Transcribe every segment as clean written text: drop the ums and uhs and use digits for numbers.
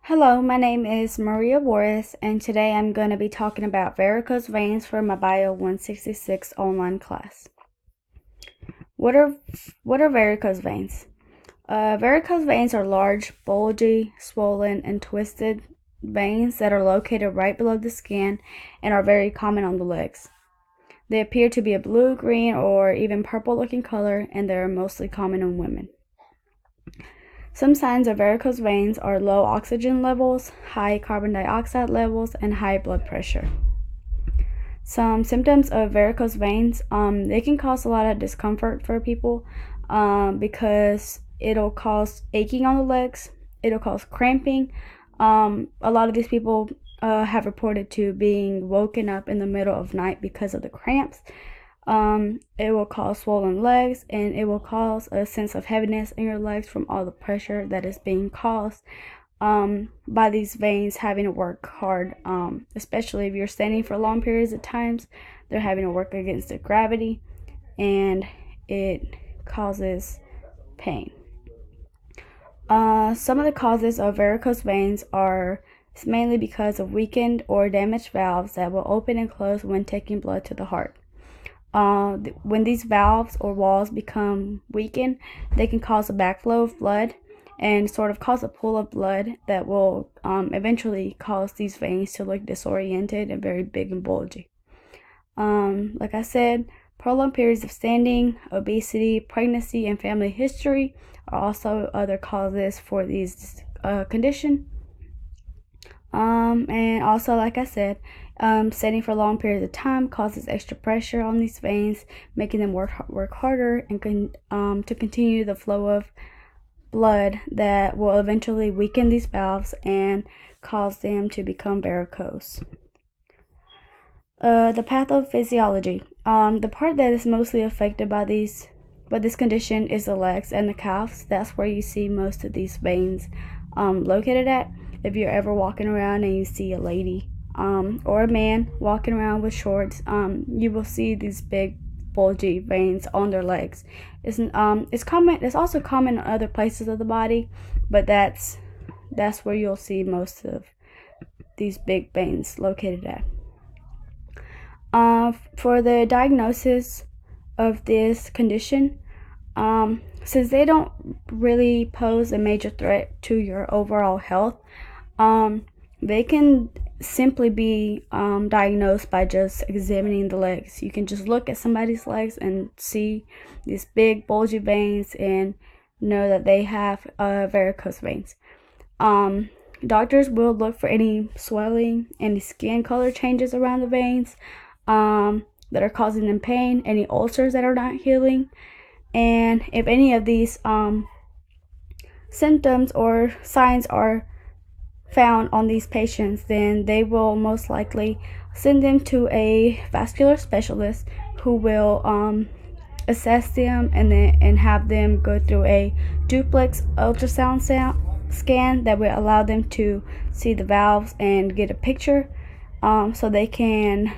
Hello, my name is Maria Boris, and today I'm going to be talking about varicose veins for my Bio 166 online class. What are varicose veins? Varicose veins are large, bulgy, swollen, and twisted veins that are located right below the skin and are very common on the legs. They appear to be a blue, green, or even purple-looking color, and they are mostly common in women. Some signs of varicose veins are low oxygen levels, high carbon dioxide levels, and high blood pressure. Some symptoms of varicose veins, they can cause a lot of discomfort for people because it'll cause aching on the legs, it'll cause cramping. A lot of these people have reported to being woken up in the middle of night because of the cramps. It will cause swollen legs, and it will cause a sense of heaviness in your legs from all the pressure that is being caused by these veins having to work hard, especially if you're standing for long periods of times. They're having to work against the gravity, and it causes pain. Some of the causes of varicose veins are mainly because of weakened or damaged valves that will open and close when taking blood to the heart. When these valves or walls become weakened, they can cause a backflow of blood and sort of cause a pool of blood that will eventually cause these veins to look disoriented and very big and bulgy. Like I said, prolonged periods of standing, obesity, pregnancy, and family history are also other causes for these condition. And also, like I said, standing for long periods of time causes extra pressure on these veins, making them work harder and to continue the flow of blood that will eventually weaken these valves and cause them to become varicose. The pathophysiology. The part that is mostly affected by this condition is the legs and the calves. That's where you see most of these veins located at. If you're ever walking around and you see a lady or a man walking around with shorts, you will see these big bulgy veins on their legs. It's common. It's also common in other places of the body, but that's where you'll see most of these big veins located at. For the diagnosis of this condition, since they don't really pose a major threat to your overall health, they can simply be diagnosed by just examining the legs. You can just look at somebody's legs and see these big bulgy veins and know that they have varicose veins. Doctors will look for any swelling, any skin color changes around the veins that are causing them pain, any ulcers that are not healing, and if any of these symptoms or signs are found on these patients, then they will most likely send them to a vascular specialist who will assess them and have them go through a duplex ultrasound scan that will allow them to see the valves and get a picture so they can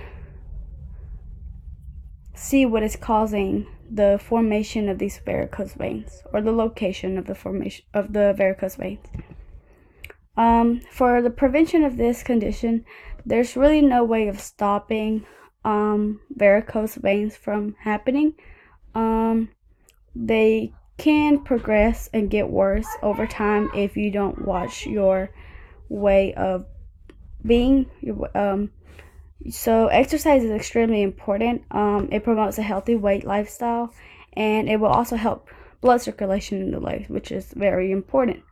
see what is causing the formation of these varicose veins, or the location of the formation of the varicose veins. For the prevention of this condition, there's really no way of stopping varicose veins from happening. They can progress and get worse over time if you don't watch your way of being. So exercise is extremely important. It promotes a healthy weight lifestyle, and it will also help blood circulation in the legs, which is very important.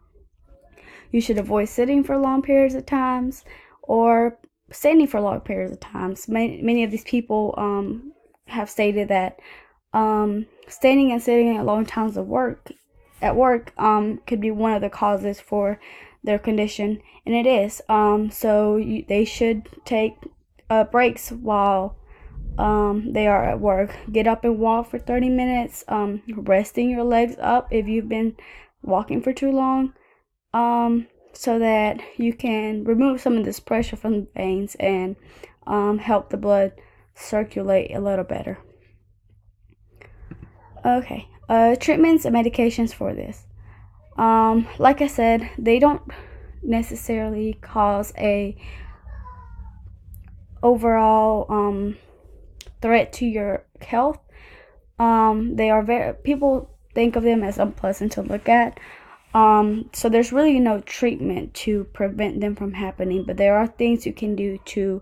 You should avoid sitting for long periods of times or standing for long periods of times. Many of these people have stated that standing and sitting at long times at work could be one of the causes for their condition, and it is. They should take breaks while they are at work. Get up and walk for 30 minutes, resting your legs up if you've been walking for too long, so that you can remove some of this pressure from the veins and help the blood circulate a little better. Okay, treatments and medications for this. Like I said, they don't necessarily cause a overall threat to your health. They are people think of them as unpleasant to look at. So there's really no treatment to prevent them from happening, but there are things you can do to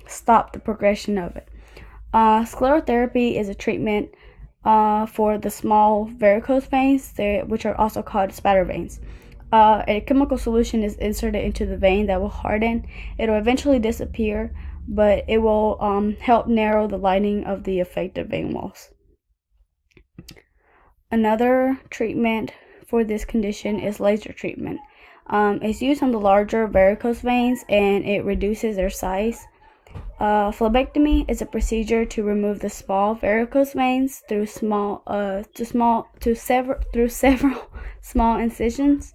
stop the progression of it. Sclerotherapy is a treatment for the small varicose veins, which are also called spatter veins. A chemical solution is inserted into the vein that will harden. It'll eventually disappear, but it will help narrow the lining of the affected vein walls. Another treatment for this condition is laser treatment. It's used on the larger varicose veins and it reduces their size. Phlebectomy is a procedure to remove the small varicose veins through several small incisions.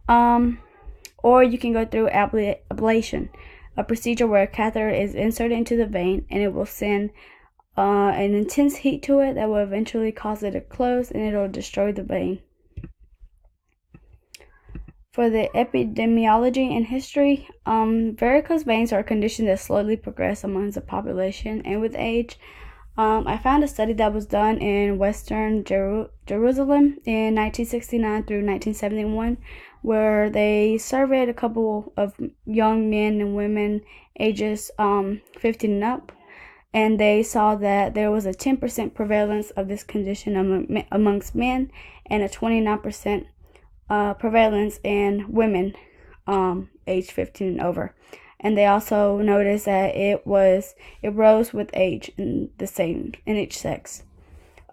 Or you can go through ablation, a procedure where a catheter is inserted into the vein and it will send an intense heat to it that will eventually cause it to close and it'll destroy the vein. For the epidemiology and history, varicose veins are a condition that slowly progress amongst the population and with age. I found a study that was done in Western Jerusalem in 1969 through 1971, where they surveyed a couple of young men and women ages 15 and up, and they saw that there was a 10% prevalence of this condition amongst men and a 29% prevalence in women aged 15 and over. And they also noticed that it rose with age in each sex.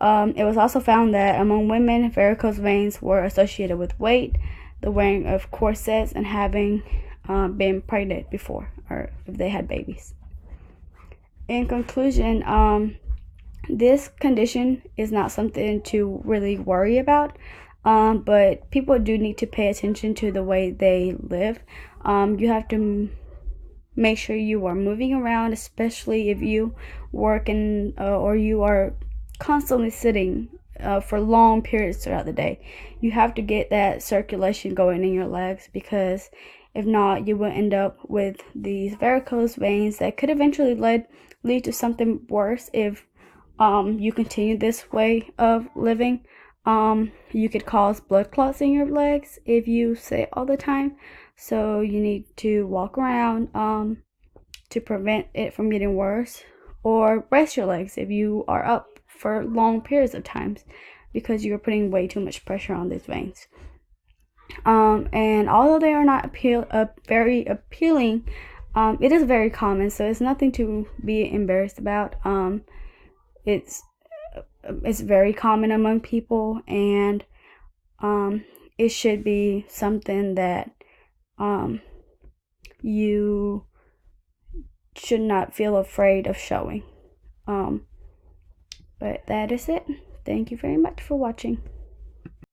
It was also found that among women, varicose veins were associated with weight, the wearing of corsets, and having been pregnant before, or if they had babies. In conclusion, this condition is not something to really worry about, but people do need to pay attention to the way they live. You have to make sure you are moving around, especially if you work or you are constantly sitting for long periods throughout the day. You have to get that circulation going in your legs, because if not, you will end up with these varicose veins that could eventually lead to something worse if you continue this way of living. You could cause blood clots in your legs if you sit all the time. So you need to walk around to prevent it from getting worse, or rest your legs if you are up for long periods of times, because you are putting way too much pressure on these veins. And although they are not very appealing, it is very common, so it's nothing to be embarrassed about. It's very common among people, and it should be something that you should not feel afraid of showing. But that is it. Thank you very much for watching.